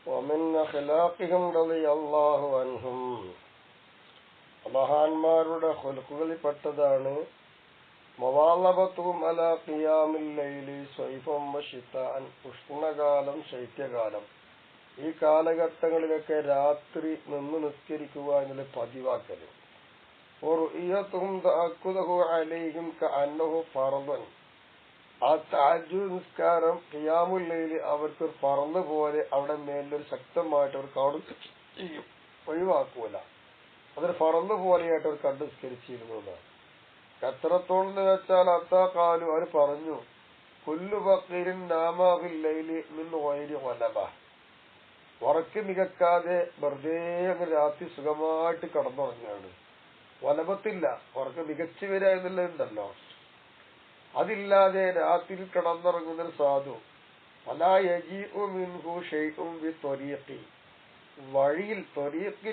ومن أخلاقهم رضي الله عنهم മഹാന്മാരുടെ ഖുൽഖുകളിൽപ്പെട്ടതാണ് മവാലബത്തും അലാ ഖിയാമിൽ ലൈലി സ്വൈഫം വശിതാൻ, ഉഷ്ണകാലം ശൈത്യകാലം ഈ കാലഘട്ടങ്ങളിലൊക്കെ രാത്രി നിന്ന് നിസ്കരിക്കുക എന്നുള്ള പതിവാക്കല്. വറുഇയതുഹും തഅക്കുദഹു അലൈഹിം കഅന്നഹു ഫർദൻ, ആ തഹജ്ജുദ് നിസ്കാരം ഖിയാമുൽ ലൈലി അവർക്ക് ഫർദ് പോലെ അവിടെ മേലൊരു ശക്തമായിട്ട് അവർ കാണും ചെയ്യും, ഒഴിവാക്കൂല. അതൊരു ഫർദ് പോലെയായിട്ട് അവർ കണ്ടു നിസ്കരിച്ചിരുന്നതാണ്. എത്രത്തോളം എന്ന് വെച്ചാൽ അത്താക്കാലു അവർ പറഞ്ഞു, കുല്ലു ഫഖീരിൻ നാമാ ഫിൽ ലൈലി മിൻ ഗൈരി വലബ, ഉറക്ക് മികക്കാതെ വെറുതെ അങ്ങ് രാത്രി സുഖമായിട്ട് കടന്നുറങ്ങുകയാണ്. വലപത്തില്ല, ഉറക്ക് മികച്ചു വരിക എന്നുള്ളതുണ്ടല്ലോ, അതില്ലാതെ രാത്രി കിടന്നുറങ്ങുന്നൊരു സാധു. വലാ യജീഉ മിൻഹു ഷൈഉൻ ബി ത്വരീഖി,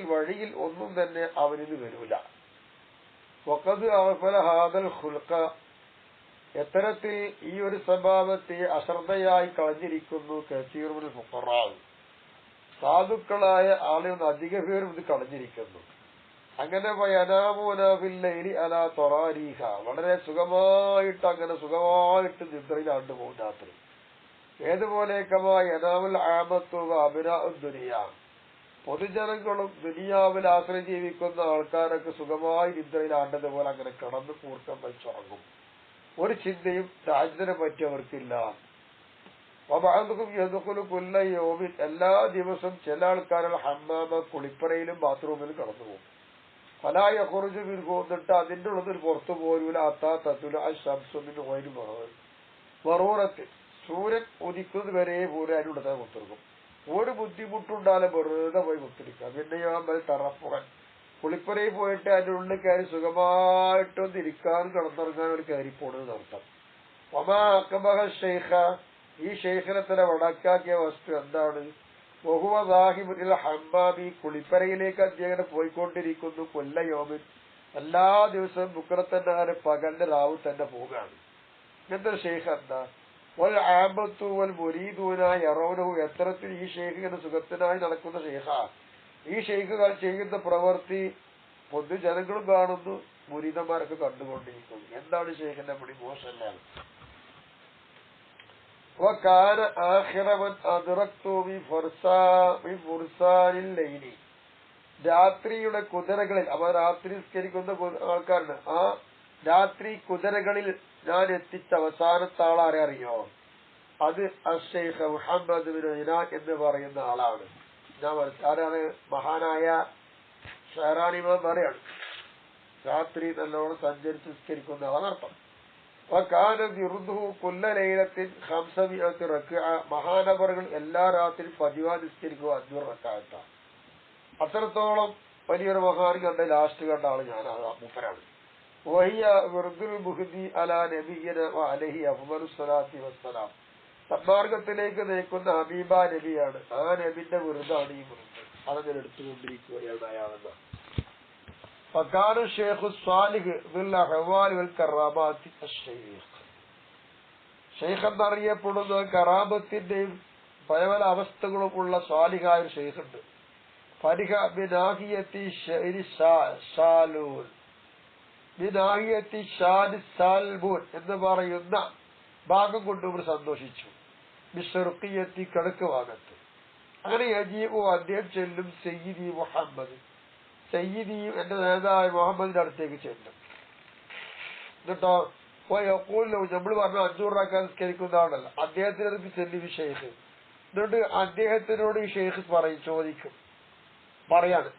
വഴിയിൽ ഒന്നും തന്നെ അവനിത് വരൂല. വഖദ് അഗ്ഫല ഹാദൽ ഖുൽഖ, എത്തരത്തിൽ ഈ ഒരു സ്വഭാവത്തെ അശ്രദ്ധയായി കളഞ്ഞിരിക്കുന്നു കസീറുൽ ഫുഖറാ, സാധുക്കളായ ആളുകൾ അധിക പേരും ഇത് കളഞ്ഞിരിക്കുന്നു. അങ്ങനെ വയനാമൂന ഫിൽ ലൈലി അലാ ത്വറാരീഹ, വളരെ സുഖമായിട്ട് നിദ്രയിലാണ്ട് പോകും രാത്രി. ഏതുപോലെ കമാ യനാമുൽ ആമത്തു വ അബ്നാഉ ദുനിയ, പൊതുജനങ്ങളും ദുനിയാവിൽ ആശ്രയം ജീവിക്കുന്ന ആൾക്കാരൊക്കെ സുഖമായി നിദ്രയിലാണ്ടതുപോലെ അങ്ങനെ കിടന്ന് കൂർക്കം വെച്ചുറങ്ങും. ഒരു ചിന്തയും രാജ്യത്തിനെ പറ്റി അവർക്കില്ല. എല്ലാ ദിവസവും ചില ആൾക്കാരുടെ ഹമ്മാമ കുളിപ്പറയിലും ബാത്റൂമിലും കടന്നു പോകും. ഫലായ ഖുറുജു മിൻഹു, എന്നിട്ട് അതിന്റെ ഉള്ളിൽ പുറത്തു പോരൂല. അത്താ തതുല അശംസു മിൻ ഗൈരി മറൂറത്ത്, സൂര്യൻ ഉദിക്കുന്നത് വരെ പോലും അതിനുള്ളിൽ തന്നെ കുത്തിരിക്കും. ഒരു ബുദ്ധിമുട്ടുണ്ടാലും വെറുതെ പോയി കുത്തിരിക്കുക. പിന്നെയോ തറപ്പുറൻ, കുളിപ്പറയിൽ പോയിട്ട് അതിന്റെ ഉള്ളിൽ കയറി സുഖമായിട്ടൊന്ന് ഇരിക്കാനും കിടന്നിറങ്ങാനും ഒരു കയറി പോണെന്ന് അർത്ഥം. ഒമാ അക്ബഹ ഷെയ്ഖ, ഈ ഷെയ്ഖിനെ തന്നെ വടക്കാക്കിയ വസ്തു എന്താണ്? വഹുവ ദാഹിബുൽ ഹമ്മാമി, കുളിപ്പരയിലേക്ക് അദ്ദേഹം പോയിക്കൊണ്ടിരിക്കുന്നു. കൊല്ലയോമിൻ, എല്ലാ ദിവസവും ബുക്രത്തന്നെ പകലിന്റെ രാവ് തന്നെ പോവുകയാണ്. ഇങ്ങനത്തെ ഷെയ്ഖ് എന്താ? വൽ ആമത്തു വൽ മുരീദൂന യറൗനഹു, എത്തരത്തിൽ ഈ ഷെയ്ഖ് ഇങ്ങനെ സുഖത്തിനായി നടക്കുന്ന ഷെയ്ഖാ. ഈ ഷെയ്ഖുകൾ ചെയ്യുന്ന പ്രവൃത്തി പൊതുജനങ്ങളും കാണുന്നു, മുരീദന്മാരൊക്കെ കണ്ടുകൊണ്ടിരിക്കുന്നു. എന്താണ് ഷെയ്ഖിന്റെ പണി? മോശമല്ലാണ്. وكان آخر من أدركت من فرسان الليل, രാത്രിയുടെ കുതിരകളിൽ, അവ രാത്രി നിസ്കരിക്കുന്ന ആൾക്കാരുണ്ട്, ആ രാത്രി കുതിരകളിൽ ഞാൻ എത്തിച്ച അവസാനത്തെ ആളാരെ അറിയോ? അത് അശ്ശൈഖ് മുഹമ്മദ് ബിൻ ഇനാൻ എന്ന് പറയുന്ന ആളാണ്. ഞാൻ ആരാണ്? മഹാനായ ഷഹറാനി ഇമാം പറയാണ്, രാത്രി നല്ലോണം സഞ്ചരിച്ച് നിസ്കരിക്കുന്ന ആളെന്നർത്ഥം. മഹാനവറുകൾ എല്ലാ രാത്രിയും പതിവാ നിസ്കരിക്കുക 500 റക്അത്താണ്. അത്രത്തോളം വലിയൊരു മഹാൻ കണ്ട ലാസ്റ്റ് കണ്ട ആള് ഞാനാണ്, മൂപ്പരാണ്. സന്മാർഗത്തിലേക്ക് നയിക്കുന്ന ഹബീബ നബിയാണ്. ആ നബിന്റെ വിറുതാണ് ഈ വിറുത്. അതങ്ങനെ എടുത്തുകൊണ്ടിരിക്കുകയാണ് അയാളെന്ന്. ഫകാന ഷെയ്ഖു സ്വാലിഹ് ബിൽ അഹ്വാൽ വൽ കറാമാത്തി അശ്ശൈഖ്, ഷെയ്ഖ് എന്നറിയപ്പെടുന്ന കറാമത്തിന്റെയും പല പല അവസ്ഥകളും ഉള്ള സ്വാലിഹായ ഒരു ഷെയ്ഖ് ഉണ്ട്. ഫരിഹ ബിനാഹിയത്തി ശൈരി ഷാലൂൻ, ബിനാഹിയത്തി ഷാദി സാൽബൂൻ എന്ന് പറയുന്ന ഭാഗം കൊണ്ട് ഇവർ സന്തോഷിച്ചു. ബിശ്ശർഖിയത്തി, കിഴക്ക് ഭാഗത്ത്. അങ്ങനെ യജീബു, അദ്ദേഹം ചെല്ലും. സയ്യിദി മുഹമ്മദ്, സയ്യിദിയും എന്റെ നേതാവായ മുഹമ്മദിന്റെ അടുത്തേക്ക് ചെല്ലും. എന്നിട്ടോ നമ്മൾ പറഞ്ഞ 500 റക്അത്ത് നിസ്കരിക്കുന്നതാണല്ലോ, അദ്ദേഹത്തിന്റെ അടുത്ത് ചെല്ലും ഈ ഷെയ്ഖ്. എന്നിട്ട് അദ്ദേഹത്തിനോട് ഈ ഷെയ്ഖ് ചോദിക്കും, പറയാണ്,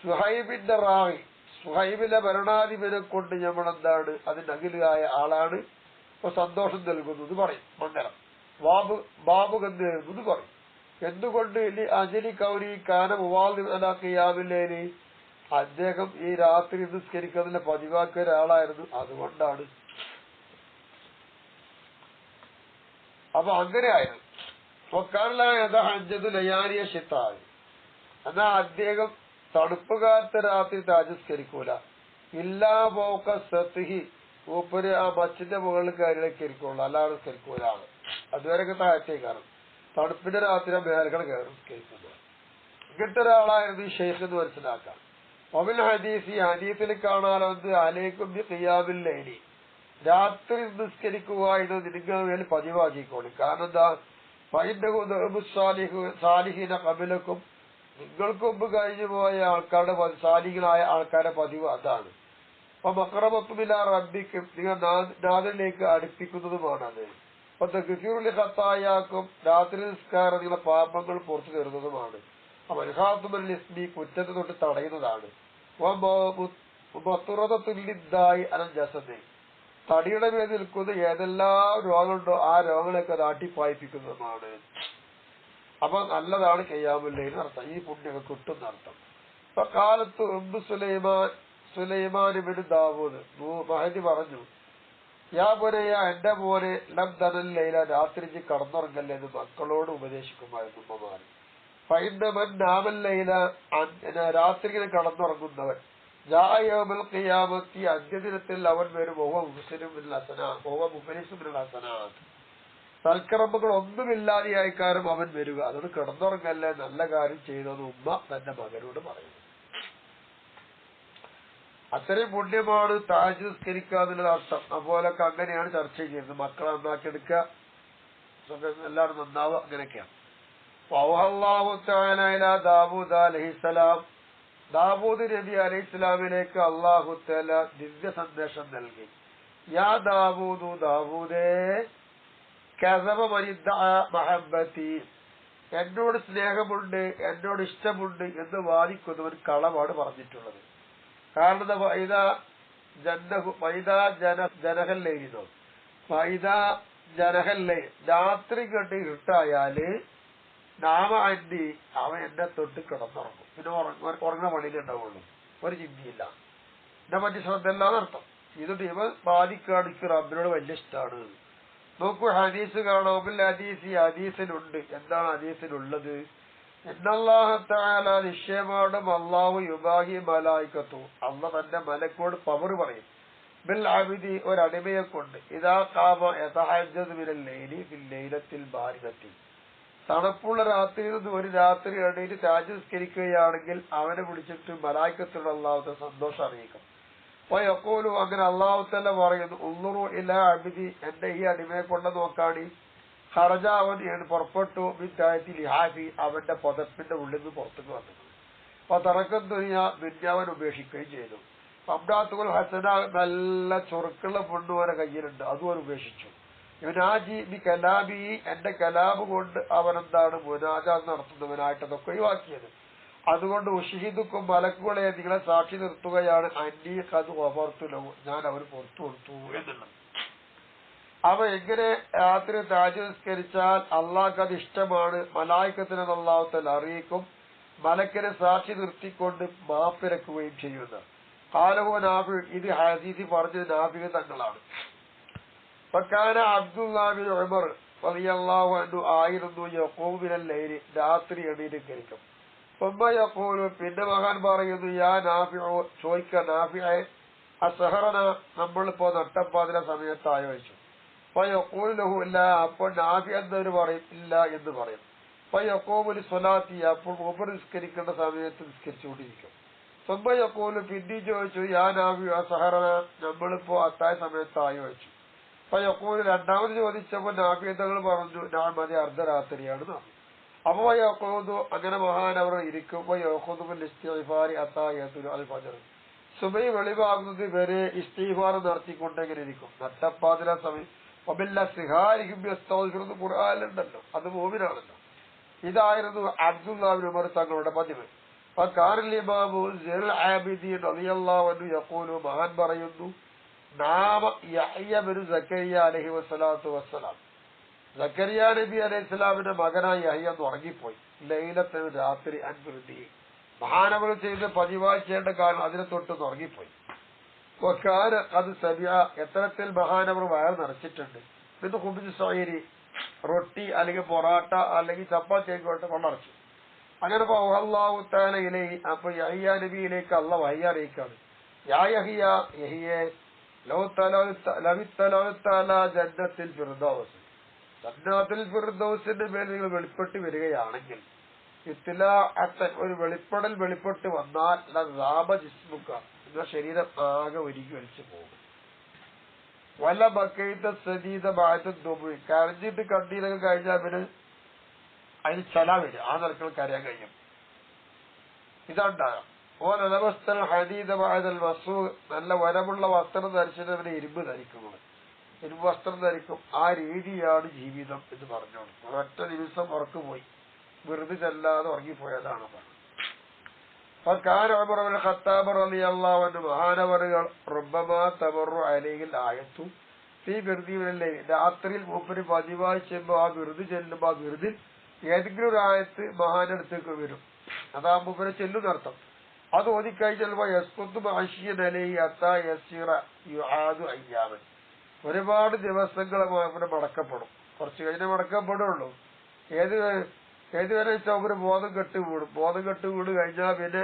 സുഹൈബിന്റെ റാഹി, സുഹൈബിന്റെ ഭരണാധിപനെ കൊണ്ട് നമ്മൾ എന്താണ് അതിന്റെ അഖിലായ ആളാണ്, ഇപ്പൊ സന്തോഷം നൽകുന്നത് പറയും. മംഗലം ബാബു കന്ന് നൽകുന്നത് പറയും. എന്തുകൊണ്ട്? അജലി കൗരി കാന മുവാദിയാവില്ലേന്, അദ്ദേഹം ഈ രാത്രി നിസ്കരിക്കുന്നതിന്റെ പതിവാക്കിയ ഒരാളായിരുന്നു, അതുകൊണ്ടാണ്. അപ്പൊ അങ്ങനെ ആയിരുന്നു. എന്നാ അദ്ദേഹം തണുപ്പ് കാലത്തെ രാത്രി താജസ്കരിക്കൂല. ഇല്ലാ പോക്ക സത്ഹി, മൂപ്പര് ആ മച്ചിന്റെ മുകളിൽ കാര്യങ്ങളൊക്കെ ഇരിക്കുള്ളൂ, അല്ലാതെ സ്കരിക്കൂലാണ്. അതുവരെയൊക്കെ താഴത്തേക്കാണ്. തണുപ്പിന്റെ രാത്രി മേൽക്കട കയറി നിസ്കരിക്കുന്നത്. ഇങ്ങനത്തെ ഒരാളായിരുന്നു ഈ ഷെയ്ഖ് എന്ന് മനസ്സിലാക്കാം. ഒമിൽ ഹദീസ്, ഈ ഹദീസിൽ കാണാനോ അലേക്കും ഖിയാമിൽ ലൈലി, രാത്രി നിസ്കരിക്കുക എന്ന് നിങ്ങൾ മേൽ പതിവാക്കിക്കോളി. കാരണം എന്താ, സാലിഹീന കബിലക്കും, നിങ്ങൾക്ക് മുമ്പ് കഴിഞ്ഞു പോയ ആൾക്കാരുടെ സാലികളായ ആൾക്കാരുടെ പതിവ് അതാണ്. അപ്പൊ മക്രമത്തുമില്ല റബ്ബിക്കും, നിങ്ങൾ നാദിലേക്ക് അടുപ്പിക്കുന്നതുമാണത്. അപ്പൊ ഗഫീറുൽ ഖത്തായാക്കും, രാത്രി നിസ്കാരം നിങ്ങളെ പാപങ്ങൾ പുറത്തു തരുന്നതുമാണ്. മൻഹാത്തുൽ ഇസ്മി, കുറ്റത്തെ തൊട്ട് തടയുന്നതാണ്. ജസദ്, തടിയുടെ മേൽ നിൽക്കുന്ന ഏതെല്ലാം രോഗങ്ങളുണ്ടോ ആ രോഗങ്ങളൊക്കെ അത് ആട്ടിപ്പായിപ്പിക്കുന്നതുമാണ്. അപ്പൊ നല്ലതാണ് ഖിയാമുൽ ലൈൽ അർത്ഥം, ഈ പുണ്യൊക്കെ കിട്ടുന്ന അർത്ഥം. അപ്പൊ കാലത്ത് സുലൈമാൻ ഇബ്നു ദാവൂദ് മഹദി പറഞ്ഞു, യാ പോലെയ എന്റെ മോനെ ലം തനൽ ലൈല, രാത്രി കടന്നുറങ്ങല്ലേ എന്ന് മക്കളോട് ഉപദേശിക്കുമായിരുന്നു ഉമ്മമാർ. ഫൈനമൻ നാമൽ ലൈല, രാത്രിയിൽ കടന്നുറങ്ങുന്നവൻ, ജാഅ ഖിയാമത്തി, അന്ത്യദിനത്തിൽ അവൻ വരും, സൽക്കർമ്മങ്ങൾ ഒന്നുമില്ലാതെയായിക്കാരും അവൻ വരിക. അതുകൊണ്ട് കിടന്നുറങ്ങല്ലേ, നല്ല കാര്യം ചെയ്തെന്ന് ഉമ്മ തന്റെ മകനോട് പറയുന്നു. അത്രയും പുണ്യമാണ് തഹജ്ജുദ് നിസ്കരിക്കുക എന്നുള്ള അർത്ഥം. അതുപോലൊക്കെ അങ്ങനെയാണ് ചർച്ച ചെയ്യുന്നത്. മക്കളെ നന്നാക്കിയെടുക്കുക, എല്ലാവരും നന്നാവുക, അങ്ങനെയൊക്കെയാണ്. ദാവൂദ് അലൈഹിസ്സലാം, ദാവൂദ് നബി അലൈഹിസ്സലാമിലേക്ക് അല്ലാഹു തആല ദിവ്യ സന്ദേശം നൽകി. യാ ദാവൂദു, ദാവൂദേ, കസബ മനിദ്ദഅ മഹബ്ബതി, എന്നോട് സ്നേഹമുണ്ട്, എന്നോട് ഇഷ്ടമുണ്ട് എന്ന് വാദിക്കുന്നവൻ കളവാണ് പറഞ്ഞിട്ടുള്ളത്. കാരണം ജനഹല്ലേ, രാത്രി കണ്ട് ഇരുട്ടായാല് നാമ അന്തി, അവൻ എന്നെ തൊട്ട് കിടന്നുറങ്ങും. പിന്നെ ഉറങ്ങുന്ന പണിയിലേ ഉണ്ടാവുള്ളൂ, ഒരു ചിന്തയില്ല, എന്നെ പറ്റി ശ്രദ്ധ ഇല്ലാതെ അർത്ഥം. ഇതിട്ട് ഇവൻ ബാധിക്കാണിക്ക് റബ്ബിനോട് വലിയ ഇഷ്ടമാണ്. നോക്കൂ, ഹദീസ് കാണാമില്ല, ഹദീസ്, ഈ ഹദീസിലുണ്ട്. എന്താണ് ഹദീസിലുള്ളത്? ഇന്നല്ലാഹ തആല, നിശ്ചയമാണ് അല്ലാഹു യുബാഹി മലായികത്തു, അല്ലാഹു തന്റെ മലക്കോട് പവർ പറയും, ബിൽ അബ്ദി, ഒരടിമയെ കൊണ്ട്, ഇദാ ഖാമ യതഹജ്ജദു മിനൽ ലൈലി ഫിൽ ലൈലത്തിൽ ബാരിദത്തി, തണുപ്പുള്ള രാത്രിയിൽ നിന്ന് ഒരു രാത്രി എണീറ്റ് തഹജ്ജുദ് നിസ്കരിക്കുകയാണെങ്കിൽ അവനെ വിളിച്ചിട്ട് മലായികത്തോട് അല്ലാഹു തആല സന്തോഷം അറിയിക്കും. അപ്പൊ യഖൂലു, അങ്ങനെ അല്ലാഹു തആല പറയുന്നു, ഉൻദുറു ഇലാ അബ്ദി, എന്റെ ഈ അടിമയെ കൊണ്ട് നോക്കാണി, ഖറജ, അവൻ പുറപ്പെട്ടു, ബിദ്ദായത്തി ലിഹാഫി, അവന്റെ പുതപ്പിന്റെ ഉള്ളിൽ നിന്ന് പുറത്തേക്ക് വന്നത്. അപ്പൊ തറക്കം ദുനിയാവൻ ഉപേക്ഷിക്കുകയും ചെയ്തു. അബ്ദാത്തുൽ ഹസന, നല്ല ചൊറുക്കുള്ള പെണ്ണ് വരെ കയ്യിലുണ്ട്, അതും അവൻ ഉപേക്ഷിച്ചു. ഇവനാജി ബി കലാബി, എന്റെ കലാബ് കൊണ്ട് അവനെന്താണ് മുനാജ നടത്തുന്നവനായിട്ട് അതൊക്കെ ഒഴിവാക്കിയത്. അതുകൊണ്ട് ഉഷഹിദുക്കും, മലക്കുകളെ നിങ്ങളെ സാക്ഷി നിർത്തുകയാണ്, അന്നി ഖദ് ഗഫർതു ലഹു, ഞാൻ അവന് പുറത്തു കൊടുത്തു എന്നുള്ളത്. അവ എങ്ങനെ രാത്രി തഹജ്ജുദ് നിസ്കരിച്ചാൽ അള്ളാഹ്ക്ക് അത് ഇഷ്ടമാണ്, മലായികത്തിനെ അല്ലാഹു തആല അറിയിക്കും, മലക്കിനെ സാക്ഷി നിർത്തിക്കൊണ്ട് മാപ്പിരക്കുകയും ചെയ്യുന്നത്. ഖാലഹു നാഫി, ഇത് ഹദീസ് പറഞ്ഞത് നാഫി തങ്ങളാണ്. ഫകാന അബ്ദുല്ലാഹ് ബിൻ ഉമർ റളിയല്ലാഹു അൻഹു ആയിരുന്നു യഖൂമു മിനൽ ലൈലി, രാത്രി എണീറ്റ് നിസ്കരിക്കും. ഉമ്മ യഖൂലു, പിന്നെ മഹാൻ പറയുന്നു, യാ നാഫിഉ, ചോദിക്കുക നാഫിയെ, അസ്ഹറന, നമ്മളിപ്പോ നട്ടപ്പാതിര സമയത്തായോ ചോദിച്ചു. ഫയഖൂലു ലഹു ഇല്ല, അപ്പോൾ നാഫി എന്നവര് പറയും ഇല്ല എന്ന് പറയും. ഫയഖൂമു ലിസ്വലാത്തി, അപ്പോൾ ഉമർ നിസ്കരിക്കേണ്ട സമയത്ത് നിസ്കരിച്ചുകൊണ്ടിരിക്കും. സുമ്മ യഖൂലു, പിന്നെ ചോദിച്ചു, യാ നാഫി അസ്ഹറന, നമ്മളിപ്പോ അത്തായ സമയത്തായോ ചോദിച്ചു. ഫയഖൂലു, രണ്ടാമത് ചോദിച്ചപ്പോൾ നാഫി തങ്ങൾ പറഞ്ഞു, ഞാൻ മതി, അർദ്ധരാത്രിയാണ് നാഫി. അപ്പൊ യഖൂദു, അങ്ങനെ മഹാൻ അവർ ഇരിക്കുമ്പോൾ യഖൂദു ബിൽ ഇസ്തിഗ്ഫാരി ഹത്താ യത്ലു അൽ ഫജ്ർ, സുബഹി വെളിവാകുന്നത് വരെ ഇസ്തിഗ്ഫാർ നടത്തിക്കൊണ്ടെങ്ങനെ ഇരിക്കും, നട്ടപ്പാതിര സമയം. ഖുർആനിലുണ്ടല്ലോ, അത് മോമിനാണല്ലോ. ഇതായിരുന്നു അബ്ദുല്ലാഹ് ബിൻ ഉമർ തങ്ങളുടെ പതിവ്. മഹാൻ പറയുന്നു, നാമ യഹ്യ ബിൻ സക്കരിയ അലൈഹി വസ്സലാത്തു വസ്സലാം, സക്കരിയ നബി അലൈഹി സ്വലാമിന്റെ മകനായി യഹ്യ ഉറങ്ങിപ്പോയി. ലൈലത്തിൽ, രാത്രി, അൻഫുർദി, മഹാനവർ ചെയ്ത് പതിവായി ചെയ്യേണ്ട കാരണം അതിനെ തൊട്ട് ഉറങ്ങിപ്പോയി. അത് സബിയ, എത്തരത്തിൽ മഹാനവർ വയർ നിറച്ചിട്ടുണ്ട്. പിന്നെ ഖുബ്സ് സഈരി, റൊട്ടി അല്ലെങ്കിൽ പൊറാട്ട അല്ലെങ്കിൽ ചപ്പാത്തി ആയിക്കോട്ടെ കൊണ്ടറച്ചു. അങ്ങനെ അല്ലാഹു തആല ഇലൈഹി, അപ്പൊ യഹ്യ നബിയിലേക്ക് അല്ലാഹു വഹി അറിയിക്കാണ്, യാ യഹ്യ, യഹ്യേ, ലൗ തലൗത അലാ ജന്നത്തിൽ ഫിർദൗസ്, ജന്നാത്തുൽ ഫിർദൗസിന്റെ മേൽ നിങ്ങൾ വെളിപ്പെട്ട് വരികയാണെങ്കിൽ ഒരു വെളിപ്പെടൽ വെളിപ്പെട്ട് വന്നാൽ ജിസ്മുക്ക നിങ്ങളുടെ ശരീരം ആകെ ഒരുക്കി വലിച്ചു പോകും. വല്ല ബക്കൈത്ത സദീത ബാധത്തും കരഞ്ഞിട്ട് കണ്ണീരൊക്കെ കഴിഞ്ഞാൽ പിന്നെ അതിന് ചല വരും, ആ നിരക്കൾ കരയാൻ കഴിയും. ഇതാണ്ടാകാം. ഓരവസ്ഥ ഹദീദ ബാധൽ വസ്തു നല്ല വരമുള്ള വസ്ത്രം ധരിച്ചവനെ ഇരുമ്പ് ധരിക്കുന്നത്, ഇരുമ്പ് വസ്ത്രം ധരിക്കും. ആ രീതിയാണ് ജീവിതം എന്ന് പറഞ്ഞു. ഒരൊറ്റ ദിവസം ഉറക്കുപോയി, വെറുതെ ചെല്ലാതെ ഉറങ്ങിപ്പോയതാണ്. മഹാനവറുകൾ ആയത്തു ഈ വെറുതെ രാത്രിയിൽ മൂപ്പര് പതിവായി ചെല്ലുമ്പോ ആ വെറുതെ ചെല്ലുമ്പോ ആ വെറുതിൽ ഏതെങ്കിലും ഒരു ആയത്ത് മഹാനടുത്തേക്ക് വരും. അതാ മൂപ്പര് ചെല്ലുന്നർത്ഥം. അത് ഓതിക്കായി ചെല്ലുമ്പോ അയ്യാമൻ ഒരുപാട് ദിവസങ്ങൾ മൂപ്പര് മടക്കപ്പെടും. കുറച്ച് കഴിഞ്ഞ് മടക്കപ്പെടുള്ളൂ. ഏതുവരെ വെച്ചാൽ മൂപ്പര് ബോധം കെട്ട് വീടും. ബോധം കെട്ട് വീട് കഴിഞ്ഞാൽ പിന്നെ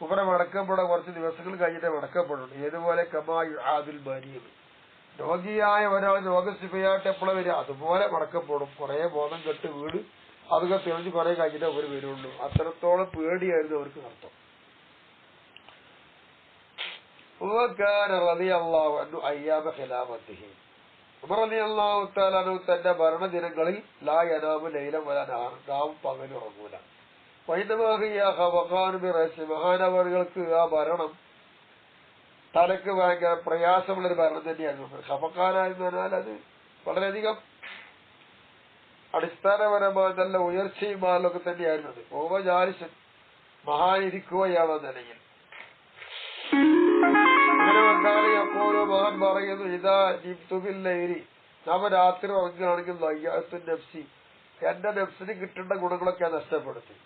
മൂപ്പരെ മടക്കപ്പെടാൻ കുറച്ച് ദിവസങ്ങൾ കഴിഞ്ഞിട്ടേ മടക്കപ്പെടുള്ളൂ. ഏതുപോലെ കമായു ആദിൽ മരിയും രോഗിയായ ഒരാൾ രോഗശിഫയായിട്ട് എപ്പോഴും വരിക അതുപോലെ മടക്കപ്പെടും. കുറെ ബോധം കെട്ട് വീട് അതൊക്കെ തെളിഞ്ഞ് കുറെ കഴിഞ്ഞിട്ടേ അവർ വരുള്ളൂ. അത്രത്തോളം പേടിയായിരുന്നു അവർക്ക് അർത്ഥം. തന്റെ ഭരണദിനങ്ങളിൽ ലാ യനാമു ലൈലം വല നഹാർ രാവും പകലും ഉറങ്ങൂല. മഹാനവറുകൾക്ക് ആ ഭരണം തലക്ക് ഭയങ്കര പ്രയാസമുള്ളൊരു ഭരണം തന്നെയായിരുന്നു. ഖഫഖാനായെന്ന് പറഞ്ഞാൽ അത് വളരെയധികം അടിസ്ഥാനപരമായ നല്ല ഉയർച്ചയുമാലൊക്കെ തന്നെയായിരുന്നു. അത് ഓവജാലിസൻ മഹാനിരിക്കുകയാണോ നിലയിൽ. അങ്ങനെ വന്നാലും എപ്പോഴും മഹാൻ പറയുന്നു ഇതാ നിംതുബില്ലൈരി നാമ രാത്രി ഉറങ്ങുകയാണെങ്കിൽ വയ്യാത്തു നഫ്സി എന്റെ നഫ്സിന് കിട്ടേണ്ട ഗുണങ്ങളൊക്കെ നഷ്ടപ്പെടുത്തി.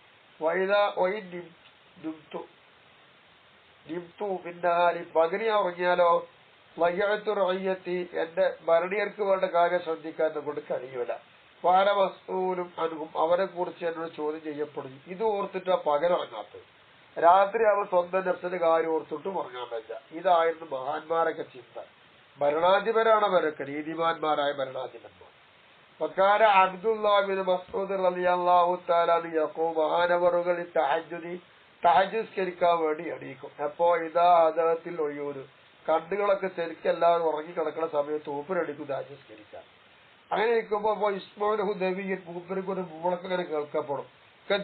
പിന്നെ പകരി ഉറങ്ങിയാലോ വയ്യാത്തു റയ്യത്തി എന്റെ ഭരണീയർക്ക് വേണ്ട കാര്യം ശ്രദ്ധിക്കാൻ കൊണ്ട് കഴിയൂല. വാരവസ്തൂലും അനുഭവം അവരെ കുറിച്ച് എന്നോട് ചോദ്യം ചെയ്യപ്പെടും. ഇത് ഓർത്തിട്ട് പകലുറങ്ങാത്തത്. രാത്രി അവർ സ്വന്തം നഫ്സിന്റെ കാര്യം ഓർത്തിട്ടും ഉറങ്ങാൻ പറ്റില്ല. ഇതായിരുന്നു മഹാന്മാരൊക്കെ ചിന്ത. ഭരണാധിപരാണ് അവരൊക്കെ, നീതിമാന്മാരായ ഭരണാധിപന്മാർ. വക്കാന അബ്ദുല്ലാഹിബ്നു മസ്ഊദ് റളിയല്ലാഹു തആല യഖൂം മഹാനവറുകൾ തഹജ്ജുദ്സ്കരിക്കാൻ വേണ്ടി എണീക്കും. അപ്പോ ഇതാ ആദത്തിൽ ഒയ്യൂര് കണ്ണുകളൊക്കെ ശരിക്കെല്ലാവരും ഉറങ്ങി കിടക്കുന്ന സമയത്ത് മൂപ്പരെടുക്കും തഹജ്ജുദ്സ്കരിക്കാൻ. അങ്ങനെ ഇരിക്കുമ്പോ ഇസ്മാഹു ദവിയൻ മൂപ്പർക്ക് ഒരു മൂളക്കം ഇങ്ങനെ കേൾക്കപ്പെടും.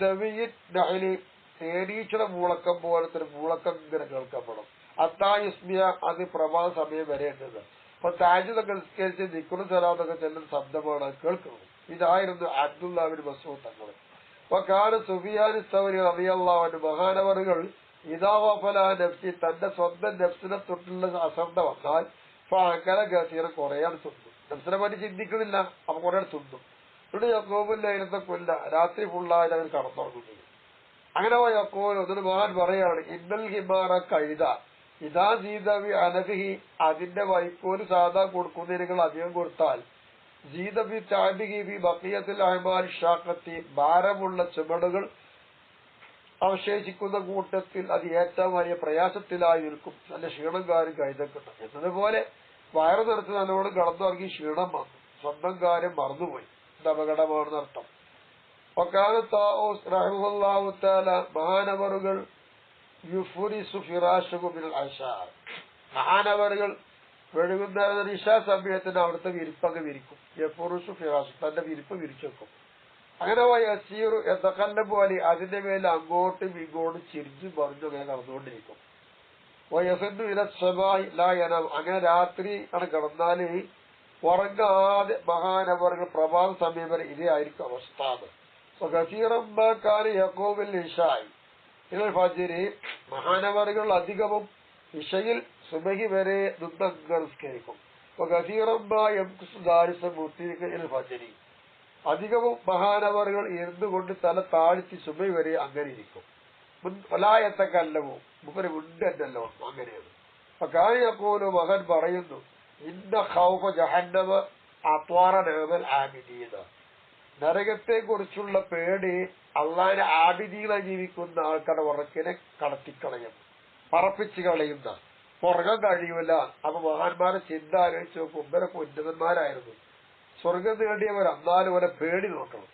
ദവിയൻ നഹലി തേനീച്ചയുടെ മൂളക്കം പോലത്തെ ഒരു മൂളക്കം ഇങ്ങനെ കേൾക്കപ്പെടും. അത്തായുസ്മിയ അത് പ്രഭാത സമയം വരെ ഉണ്ടത്. അപ്പൊ തഹജ്ജുദൊക്കെ നിസ്കരിച്ച് ദിക്റും സലാത്തൊക്കെ ചെല്ലുന്ന ശബ്ദമാണ് കേൾക്കുന്നത്. ഇതായിരുന്നു അബ്ദുല്ലാഹിബ്നു മസ്ഊദ് തങ്ങൾ. അപ്പൊ കാല സുഫിയാൻ സൗരി റളിയല്ലാഹു അൻഹു മഹാനവറുകൾ ഇദാ വഫല നഫ്സി തന്റെ സ്വന്തം നഫ്സിനെ തൊട്ടുള്ള അശ്രദ്ധ വന്നാൽ ഫഅകല ഗസീറ കുറേയാണ് തിന്നും. നഫ്സിനെ പറ്റി ചിന്തിക്കുന്നില്ല, അപ്പൊ കുറെ തിന്നും. ഇവിടെ യഖൂബുല്ലൈലത്തെ കൊല്ല രാത്രി ഫുള്ളായിട്ട് അവർ കടന്നുറങ്ങുന്നു. അങ്ങനെ യഖൂൽ അതിന് മഹാൻ പറയാണ് ഇന്നൽ ഹിമാറ കഴുത ഇതാ ജീതവി അനഫിഹി അതിന്റെ വൈക്കോല് സാധാ കൊടുക്കുന്നതിനേക്കാൾ അധികം കൊടുത്താൽ ജീതബി ചാബിഹി ബി ബഖിയത്തിൽ അഹ്മാൽ ഷാഖത്തി ഭാരമുള്ള ചുമടുകൾ അവശേഷിക്കുന്ന കൂട്ടത്തിൽ അത് ഏറ്റവും വലിയ പ്രയാസത്തിലായി നിൽക്കും. നല്ല ക്ഷീണംകാരും കൈതക്കുന്നു. എന്നതുപോലെ വയറു നിറച്ച് നല്ലോണം കടന്നുറങ്ങി ക്ഷീണം വന്നു, സ്വന്തം കാര്യം മറന്നുപോയി. ഇത് അപകടമാണെന്നർത്ഥം. മഹാനവറുകൾ മഹാനവറുകൾ വെഴുകുന്ന ഇശാ സമയത്തിന് അവിടുത്തെ വിരിപ്പങ്ങ് വിരിക്കും. യഫുറുസു ഫിറാസ് തന്റെ വിരിപ്പ് വിരിച്ചെക്കും. അങ്ങനെ യസീറു എത്തക്കല്ല പോലെ അതിന്റെ മേലെ അങ്ങോട്ടും ഇങ്ങോട്ടും ചിരിഞ്ഞു പറഞ്ഞു അങ്ങനെ കടന്നുകൊണ്ടിരിക്കും. വയസന്നു ഇലസ്വമായി ലായനം അങ്ങനെ രാത്രി ആണ് കിടന്നാല് ഉറങ്ങാതെ മഹാനവറുകൾ പ്രഭാത സമയം വരെ ഇതേ ആയിരിക്കും അവസ്ഥ. മഹാനവറുകൾ അധികവും ഇശയിൽ സുബഹി വരെ നിസ്കരിക്കും. അധികവും മഹാനവറുകൾ ഇരുന്നുകൊണ്ട് തല താഴ്ത്തി സുബഹി വരെ അങ്ങനെ ഇരിക്കും. വലായത്തൊക്കെ അല്ലവോ മുപ്പര് മുണ്ടല്ലോ അങ്ങനെയാണ്. അപ്പൊ കാര്യപ്പോലും മകൻ പറയുന്നു ഇന്ന ഖൗഫ ജഹന്നമ അത്വാറ നഅമൽ ആബിദീന നരകത്തെ കുറിച്ചുള്ള പേടി അള്ളാഹിനെ ആബിദീകളെ ജീവിക്കുന്ന ആൾക്കാരുടെ ഉറക്കിനെ കടത്തിക്കളയും, പറപ്പിച്ചു കളയുന്ന ഉറങ്ങാൻ കഴിയൂല. അപ്പൊ മഹാന്മാരെ ചിന്ത ആലോചിച്ച് നോക്കും. ഇവരൊക്കെ ഉന്നതന്മാരായിരുന്നു, സ്വർഗം നേടിയവർ എന്നാലും അവരെ പേടി നോക്കണം.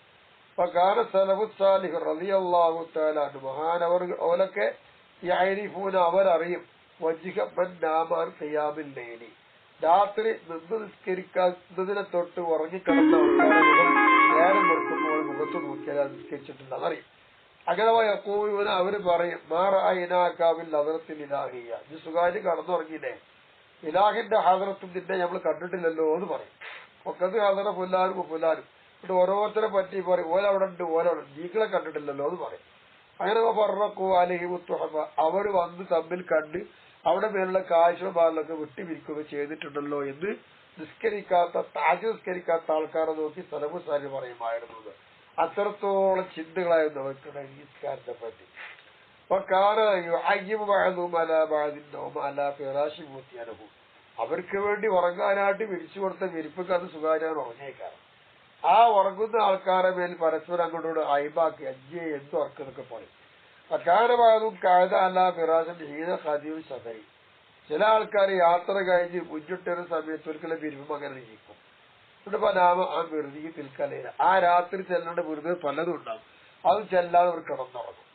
അപ്പൊ കാന സലഫു സാലിഹ് റളിയല്ലാഹു തആല അൻഹു മഹാനവർ ഓലൊക്കെ യഅരിഫൂന അവരറിയും വജ്ഹമൻ നാമാൻ ഖിയാമിൽ ലൈലി രാത്രി നിന്ന് നിസ്കരിക്കുന്നതിനെ തൊട്ട് ഉറങ്ങിക്കിടന്ന നേരം നിർത്തുമ്പോൾ മുഖത്ത് നോക്കിയാൽ അത് നിസ്കരിച്ചിട്ടുണ്ടെന്ന് അറിയും. അങ്ങനെ യഖൂലൂന അവര് പറയും മാ റഅയ്നാക ബിൽ ഹദറത്തിൽ ഇലാഹിയ്യ ഇത് സ്വകാര്യം കടന്നുറങ്ങിയില്ലേ ഇലാഹിന്റെ ഹദറത്തും നിന്നെ നമ്മൾ കണ്ടിട്ടില്ലല്ലോ എന്ന് പറയും. ഒക്കെ ഹദറ ഫുല്ലാനും ഫുല്ലാനും എന്നിട്ട് ഓരോരുത്തരെ പറ്റി പറയും ഓലവിടെ ഉണ്ട് ഓലവിടെ നീക്കളെ കണ്ടിട്ടില്ലല്ലോ എന്ന് പറയും. അങ്ങനെ ഫറഖു അലൈഹിം തുഹഫ അവർ വന്ന് തമ്മിൽ കണ്ട് അവിടെ മേലുള്ള കാഴ്ചപ്പാടിലൊക്കെ വിട്ടുപിരിക്കുക ചെയ്തിട്ടുണ്ടല്ലോ എന്ന് നിസ്കരിക്കാത്ത നിസ്കരിക്കാത്ത ആൾക്കാരെ നോക്കി സലഫു സാലിഹ് പറയുമായിരുന്നത്. അത്രത്തോളം ചിന്തകളായിരുന്നു അവർക്കുടെ നിസ്കാരത്തെ പറ്റി. അവർക്ക് വേണ്ടി ഉറങ്ങാനായിട്ട് വിരിച്ചു കൊടുത്ത വിരിപ്പൊക്കെ അത് സുഖാര്യാണ് ഉറങ്ങിയേക്കാറ്. ആ ഉറങ്ങുന്ന ആൾക്കാരെ മേൽ പരസ്പരം അങ്ങോട്ടോട് അയിബാക്കി അജ്ജെ എന്ത് ഉറക്കുന്നൊക്കെ പറയും. അക്കാരഭാഗത്തും കഴുത അല്ല ഫിറാശൻ ഹീന ഖദീം സഫരി ചില ആൾക്കാർ യാത്ര കഴിഞ്ഞ് മുന്നിട്ടൊരു സമയത്ത് ഒരിക്കലും വിരിപ്പും അങ്ങനെ ഇരിക്കും. എന്നിട്ട് നാമ ആ വെറുതെ തിൽക്കലയില്ല ആ രാത്രി ചെല്ലേണ്ട വെറുതെ പലതും ഉണ്ടാവും അത് ചെല്ലാതെ അവർ കിടന്നുറങ്ങും.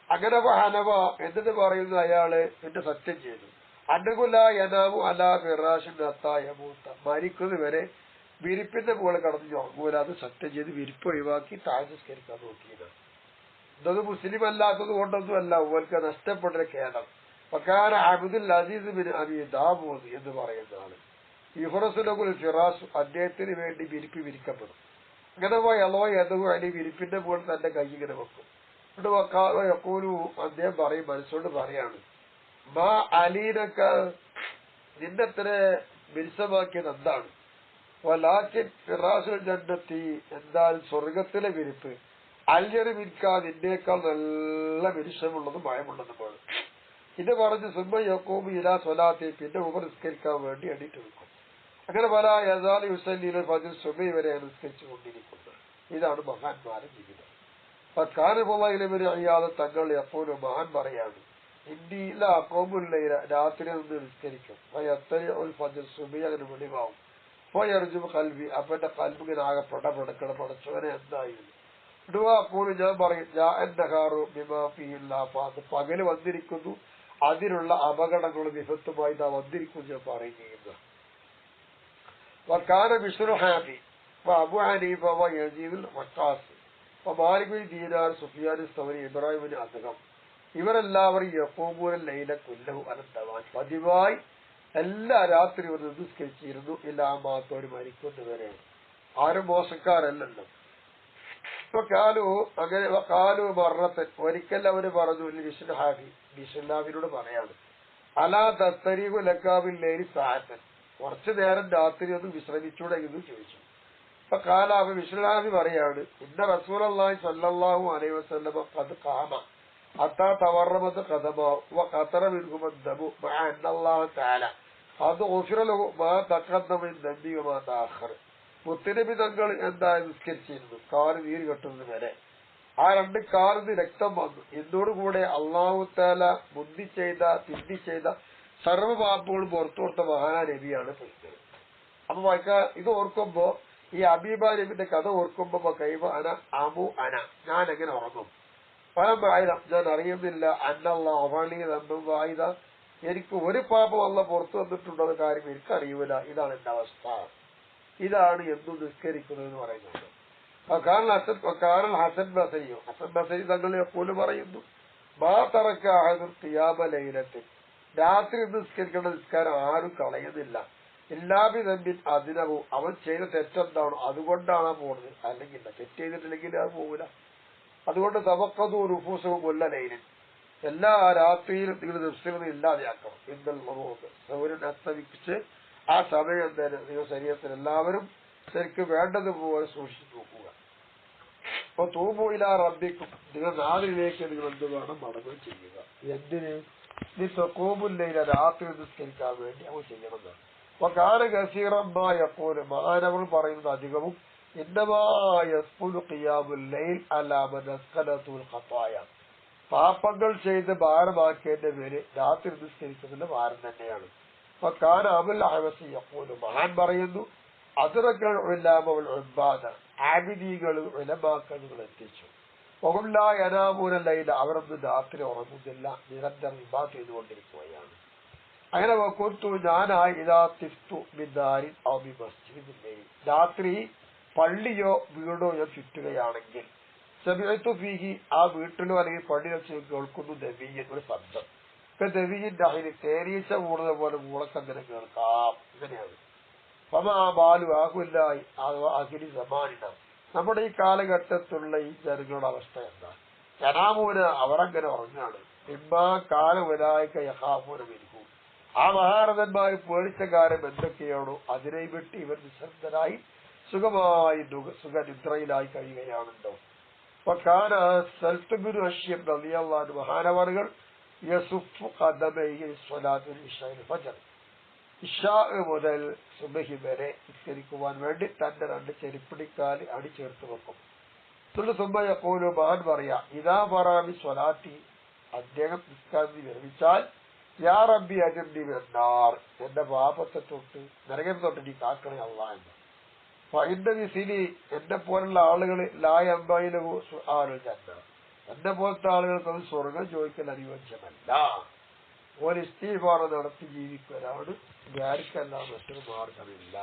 അങ്ങനെ ഹനവ എന്നിട്ട് പറയുന്നു അയാള് എന്റെ സത്യം ചെയ്തു അന്നകുല യനാമു അലാ ഫിറാശിൻ അത്തായമൂത്ത മരിക്കുന്നത് വരെ വിരിപ്പിന്റെ മുകളിൽ കടന്നു ഉറങ്ങൂല അത് സത്യം ചെയ്ത് വിരിപ്പ് ഒഴിവാക്കി താജസ്കരിക്കാൻ നോക്കിയത്. ഇന്നത് മുസ്ലിം അല്ലാത്തത് കൊണ്ടൊന്നും അല്ല ഓൽക്ക് നഷ്ടപ്പെട്ട കേരളം. ഫകാന Abdul Aziz bin Abi Dawood എന്ന് പറയുന്നതാണ് യുഹറസുലകുൽ ഫിറാസ് അദ്ദേഹത്തിന് വേണ്ടി വിരിപ്പ് വിരിക്കപ്പെടും. അങ്ങനെ പോയല്ലോ എതോ അലി വിരിപ്പിന്റെ മുകളിൽ തന്റെ കൈ ഇങ്ങനെ വെക്കും. എന്നിട്ട് യഖൂലു അദ്ദേഹം പറയും മനസ്സോട് പറയാണ് മാ അലീനൊക്കെ നിന്നെത്ര മിനുസമാക്കിയത് എന്താണ് വലാക്കിൻ ഫിറാസുൽ ജന്നത്തി എന്നാൽ സ്വർഗത്തിലെ വിരിപ്പ് അല്യറ് മിൻകാ നിന്നേക്കാൾ നല്ല മിനുസമുള്ളതും ഭയമുള്ളതുമാണ്. ഇത് പറഞ്ഞ് സുബ്ബ യഖൂമു ഇലാ സ്വലാത്തി പിന്നെ നിസ്കരിക്കാൻ വേണ്ടി എണീറ്റ് നിൽക്കും. അങ്ങനെ പല യസാലി യുസല്ലീൽ ഫജ്ർ സുബഹി വരെ നിസ്കരിച്ചു കൊണ്ടിരിക്കുന്നത്. ഇതാണ് മഹാന്മാരുടെ ജീവിതം. കാനബിയാതെ തങ്ങൾ എപ്പോഴും മഹാൻ പറയാണ് ഇന്ത്യയിലെ അക്കോമുല്ലയില രാത്രി നിന്ന് നിസ്കരിക്കും ഫജ്ർ സുബഹി അങ്ങനെ വെളിവാവും പോയർജും കൽവി അപ്പന്റെ കൽബിങ്ങനെ ആകെ പടപെടുക്കണം പടച്ചവനെ എന്തായിരുന്നു ഇടുവാപ്പോലും ഞാൻ പറയും പകല് വന്നിരിക്കുന്നു അതിനുള്ള അപകടങ്ങളും വിപത്തുമായി നാം വന്നിരിക്കുന്നു ഞാൻ പറയുകയുന്നു. വക്കാന ബിശ്റു ഹാഫി അബു ഹനീഫ യസീദുൽ വഖാസ് Malik bin Dinar Sufyan Thawri Ibrahim bin Adham ഇവരെല്ലാവരും യഖൂമൂന ലൈല കുല്ലഹു അനന്തവാൻ പതിവായി എല്ലാ രാത്രി ഒരു നിസ്കരിച്ചിരുന്നു ഇല്ലാമാത്തോട് മരിക്കുന്നവരെ. ആരും മോശക്കാരല്ലല്ലോ. കാലു അങ്ങനെ കാലു മറത്തൻ ഒരിക്കൽ അവര് പറഞ്ഞു വിഷ്ണുഹാഫി വിഷ്ണുഹാഫിനോട് പറയാണ് അലാ തസ്തരീഖു ലക്കാബിൽ ലേരി സാഹത്തൻ കുറച്ചു നേരം രാത്രി ഒന്ന് വിശ്രമിച്ചൂടെ എന്ന് ചോദിച്ചു. അപ്പൊ കാലാവ് വിഷ്ണുഹാഫി പറയാണ് ഇന്ന റസൂലുള്ളാഹി സ്വല്ലല്ലാഹു അലൈഹി വസല്ലം ഖദ് ഖാമ ഹത്താ തവർറമത് ഖദമാ വഖതറ മിൻഹു ദമു മഅ അന്നല്ലാഹു തആല അത് ഗുഫിറ ലഹു മാ തഖദ്ദമ മിൻ ദംബി വമാ തഅഖറ മുത്തനബി തങ്ങൾ എന്താ നിസ്കരിച്ചിരുന്നു കാല് നീര് കെട്ടുന്നത് വരെ ആ രണ്ട് കാലിന് രക്തം വന്നു എന്നോടുകൂടെ അള്ളാഹു തആല ബുദ്ധി ചെയ്ത തിന്നി ചെയ്ത സർവ്വപാപങ്ങളും പുറത്തു കൊടുത്ത മഹാനാ നബിയാണ് പോയത്. അപ്പൊ ഇത് ഓർക്കുമ്പോ ഈ അബീബ നബിന്റെ കഥ ഓർക്കുമ്പോ കൈവ അന അമു അന ഞാൻ എങ്ങനെ ഉറങ്ങും ഫലം ആയിരം ഞാൻ അറിയുന്നില്ല അന്നല്ലാഹുവായിത എനിക്ക് ഒരു പാപം അല്ല പുറത്തു വന്നിട്ടുണ്ടെന്ന കാര്യം എനിക്കറിയൂല. ഇതാണ് എന്റെ അവസ്ഥ. ഇതാണ് എന്തു നിസ്കരിക്കുന്നത് എന്ന് പറയുന്നത്. ഹസൻ ബസരിയോ ഹസൻ ബസരി തങ്ങൾ എപ്പോഴും പറയുന്നു മാ തറക്ക ഖിയാമലൈലത്തിൽ രാത്രി നിസ്കരിക്കേണ്ട നിസ്കാരം ആരും കളയുന്നില്ല ഇല്ലാബി നമ്പിൻ അതിനവും അവൻ ചെയ്ത തെറ്റെന്താണോ അതുകൊണ്ടാണ് പോകുന്നത്. അല്ലെങ്കിൽ തെറ്റ് ചെയ്തിട്ടില്ലെങ്കിൽ അത് പോകില്ല. അതുകൊണ്ട് തവക്കതു റുഫൂസവും കൊല്ല ലൈലിൽ എല്ലാ രാത്രിയിലും നിങ്ങൾ നിസ്കരിക്കുന്നത് ഇല്ലാതെയാക്കണം. ഇന്നൽ സൗരൻ അസ്തമിച്ച് ആ സമയം തന്നെ നിങ്ങൾ ശരീരത്തിൽ എല്ലാവരും ശരിക്കും വേണ്ടതുപോലെ സൂക്ഷിച്ചു നോക്കുക. അപ്പൊ തൂബുയില റബ്ബിക്കും നിങ്ങൾ നാടിലേക്ക് നിങ്ങൾ എന്ത് വേണം മടങ്ങുകയും ചെയ്യുക. എന്തിന് നീ തൊക്കൂബുല്ലയില രാത്രി നിസ്കരിക്കാൻ വേണ്ടി അവ ചെയ്യണമെന്നാണ്. അപ്പൊ കാലകസീറമ്മായപ്പോല് മഹാനവൾ പറയുന്നത് അധികവും പാപങ്ങൾ ചെയ്ത് ഭാരമാക്കിയതിന്റെ പേര് രാത്രി നിസ്കരിക്കുന്നതിന്റെ ഭാരം തന്നെയാണ്. അപ്പൊ കാന അബുൽ അഹ്വസി യഖൂലു മഹാൻ പറയുന്നു അതിറക്കൾ ഉലാമകൾ ഉബാദ ആബിദീകൾ ഉലമാക്കൾ എത്തിച്ചു. ഒഹുല്ലായനാമൂനല്ലയില്ല, അവരൊന്നും രാത്രി ഉറങ്ങുന്നില്ല, നിരന്തരം ഇബാദത്ത് ചെയ്തുകൊണ്ടിരിക്കുകയാണ്. അങ്ങനെ വക്കുത്തു ഞാനായി ഇതാ തിഫ്തു ബിദാരിൻ ഔ ബി മസ്ജിദിൻ, രാത്രി പള്ളിയോ വീടോ ഞാൻ ചുറ്റുകയാണെങ്കിൽ സമയത്തു ഫീഹി, ആ വീട്ടിലോ അല്ലെങ്കിൽ പള്ളിയോ കേൾക്കുന്നു ദവീയൻ, ഒരു ശബ്ദം. ഇപ്പൊ ദവീന്റെ അഹിന് തേനീച്ച കൂടുന്നത് പോലെ മൂളക്കങ്ങനെ കേൾക്കാം. ഇങ്ങനെയാണ് പമാ ബാലു ആകുല്ലായി അഖിലി സമാനിന, നമ്മുടെ ഈ കാലഘട്ടത്തിലുള്ള ഈ ജനങ്ങളുടെ അവസ്ഥ എന്താ? ജനാമൂന, അവരങ്ങനെ ഉറങ്ങാണ്. ഇമ്മാ കാലവരായിക്ക യഹാമൂന മിൻഹു, ആ മഹാരഥന്മാർ പേടിച്ച കാര്യം എന്തൊക്കെയാണോ അതിനെ വിട്ട് ഇവർ നിശബ്ദരായി സുഖമായി സുഖനിദ്രയിലായി കഴിയുകയാണല്ലോ. വകാന സൽത്തുബിനു അശ്യം റളിയല്ലാഹു അൻഹു, മഹാനവറുകൾ യസുഫു ഖദമൈഹി സ്വലാത്തുൽ ഇശാഇൽ ഫജ്ർ, ഇശാ മുതൽ സുബഹി വരെ നിസ്കരിക്കുവാൻ വേണ്ടി തന്റെ രണ്ട് ചെരുപ്പിടിക്കാല് അടിച്ചേർത്ത് വെക്കും. സുമ്മ യഖൂലു, മഹാൻ പറയാ, ഇദാ ഫറാബി സ്വലാത്തി, അദ്ദേഹം നിസ്കാരം വിരമിച്ചാൽ, യാ റബ്ബി അജിർനി മിനന്നാർ, എന്റെ പാപത്തെ തൊട്ട് നരകം തൊട്ട് നീ കാക്കണേ അല്ലാഹ് എന്ന്. ഫഇന്ന മിസ്ലി, എന്നെ പോലുള്ള ആളുകൾ ലാ യംബഗി സുആലുൽ ജന്ന, എന്നെ പോലത്തെ ആളുകൾക്ക് സ്വർഗം ചോദിക്കൽ അനുയോജ്യമല്ല. ഒരു ഇസ്തിഗ്ഫാർ നടത്തി ജീവിക്കലാണ്, ആർക്കെല്ലാം മറ്റൊരു മാർഗമില്ല.